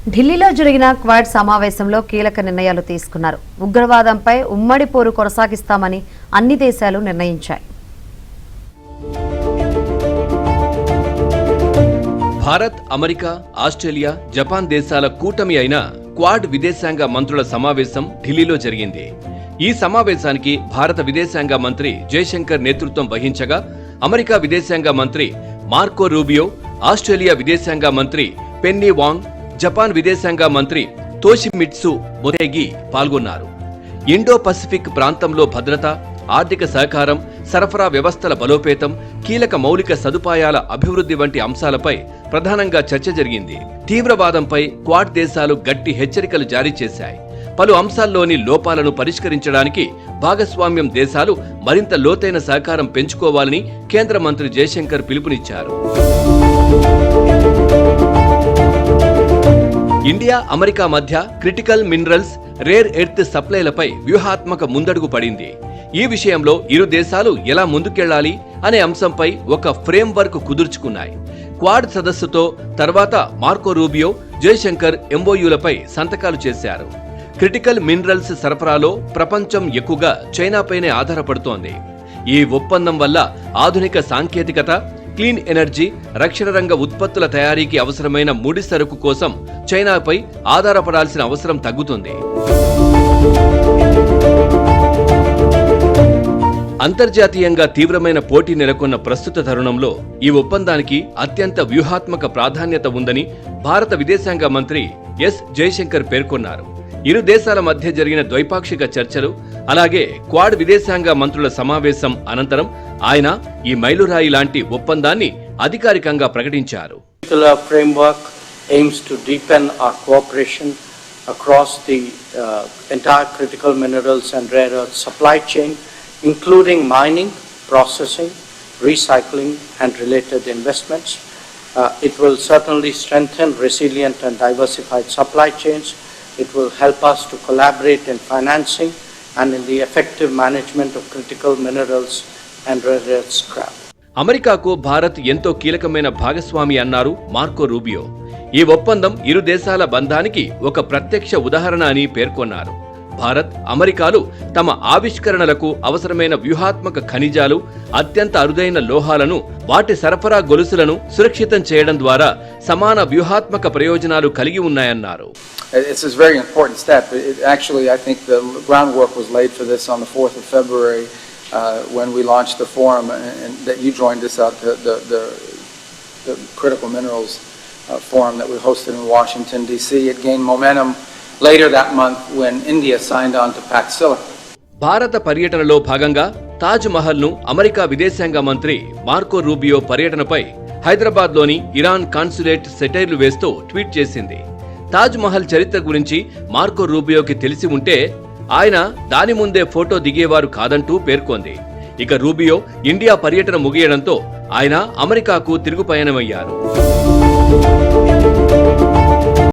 ఢిల్లీలో జరిగిన క్వాడ్ సమావేశంలో కీలక నిర్ణయాలు తీసుకున్నారు. ఉగ్రవాదంపై ఉమ్మడి పోరు కొనసాగిస్తామని అన్ని దేశాలు నిర్ణయించాయి. భారత్, అమెరికా, ఆస్ట్రేలియా, జపాన్ దేశాల కూటమి అయిన క్వాడ్ విదేశాంగ మంత్రుల సమావేశం ఢిల్లీలో జరిగింది. ఈ సమావేశానికి భారత విదేశాంగ మంత్రి జయశంకర్ నేతృత్వం వహించగా, అమెరికా విదేశాంగ మంత్రి మార్కో రూబియో, ఆస్ట్రేలియా విదేశాంగ మంత్రి పెన్నీ వాంగ్, జపాన్ విదేశాంగ మంత్రి తోషిమిట్సు మొటేగి పాల్గొన్నారు. ఇండో పసిఫిక్ ప్రాంతంలో భద్రత, ఆర్థిక సహకారం, సరఫరా వ్యవస్థల బలోపేతం, కీలక మౌలిక సదుపాయాల అభివృద్ధి వంటి అంశాలపై ప్రధానంగా చర్చ జరిగింది. తీవ్రవాదంపై క్వాడ్ దేశాలు గట్టి హెచ్చరికలు జారీ చేశాయి. పలు అంశాల్లోని లోపాలను పరిష్కరించడానికి భాగస్వామ్యం దేశాలు మరింత లోతైన సహకారం పెంచుకోవాలని కేంద్ర మంత్రి జయశంకర్ పిలుపునిచ్చారు. ఇండియా, అమెరికా మధ్య క్రిటికల్ మినరల్స్, రేర్ ఎర్త్ సప్లైలపై వ్యూహాత్మక ముందడుగు పడింది. ఈ విషయంలో ఇరు దేశాలు ఎలా ముందుకెళ్లాలి అనే అంశంపై ఒక ఫ్రేమ్వర్క్ కుదుర్చుకున్నాయి. క్వాడ్ సదస్సుతో తర్వాత మార్కో రూబియో, జయశంకర్ ఎంఓయూలపై సంతకాలు చేశారు. క్రిటికల్ మినరల్స్ సరఫరాలో ప్రపంచం ఎక్కువగా చైనాపైనే ఆధారపడుతోంది. ఈ ఒప్పందం వల్ల ఆధునిక సాంకేతికత, క్లీన్ ఎనర్జీ, రక్షణ రంగ ఉత్పత్తుల తయారీకి అవసరమైన ముడి సరుకు కోసం చైనాపై ఆధారపడాల్సిన అవసరం తగ్గుతుంది. అంతర్జాతీయంగా తీవ్రమైన పోటీ నెలకొన్న ప్రస్తుత తరుణంలో ఈ ఒప్పందానికి అత్యంత వ్యూహాత్మక ప్రాధాన్యత ఉందని భారత విదేశాంగ మంత్రి ఎస్ జయశంకర్ పేర్కొన్నారు. ఇరు దేశాల మధ్య జరిగిన ద్వైపాక్షిక చర్చలు, అలాగే క్వాడ్ విదేశాంగ మంత్రుల సమావేశం అనంతరం ఆయన ఈ మైలురాయి లాంటి ఒప్పందాన్ని అధికారికంగా ప్రకటించారు. Framework aims to deepen our cooperation across the entire critical minerals and rare earth supply chain, including mining, processing, recycling and related investments. It will certainly strengthen resilient and diversified supply chains. It will help us to collaborate in financing and in the effective management of critical minerals and rare earth scrap. అమెరికాకు భారత్ ఎంతో కీలకమైన భాగస్వామి అన్నారు Marco Rubio. ఈ ఒప్పందం ఇరు దేశాల బంధానికి ఒక ప్రత్యక్ష ఉదాహరణ అని పేర్కొన్నారు. భారత్, అమెరికాలు తమ ఆవిష్కరణలకు అవసరమైన వ్యూహాత్మక ఖనిజాలు, అత్యంత అరుదైన లోహాలను, వాటి సరఫరా గొలుసులను సురక్షితం చేయడం ద్వారా సమాన వ్యూహాత్మక ప్రయోజనాలు కలిగి ఉన్నాయన్నారు. It's a very important step. Actually, I think the groundwork was laid for this on the 4th of February when we launched the forum and that you joined us at the Critical Minerals Forum that we hosted in Washington, D.C. It gained momentum later that month when India signed on to Pact Silicon. భారత పర్యటనలో భాగంగా తాజ్ మహల్ ను America విదేశాంగ మంత్రి Marco Rubio పర్యటనపై హైదరాబాద్లోని Iran consulate సెటైర్లు వేస్తూ ట్వీట్ చేసింది. తాజ్ మహల్ చరిత్ర గురించి మార్కో రూబియోకి తెలిసి ఉంటే ఆయన దాని ముందే ఫోటో దిగేవారు కాదంటూ పేర్కొంది. ఇక రూబియో ఇండియా పర్యటన ముగియడంతో ఆయన అమెరికాకు తిరుగు పయనమయ్యారు.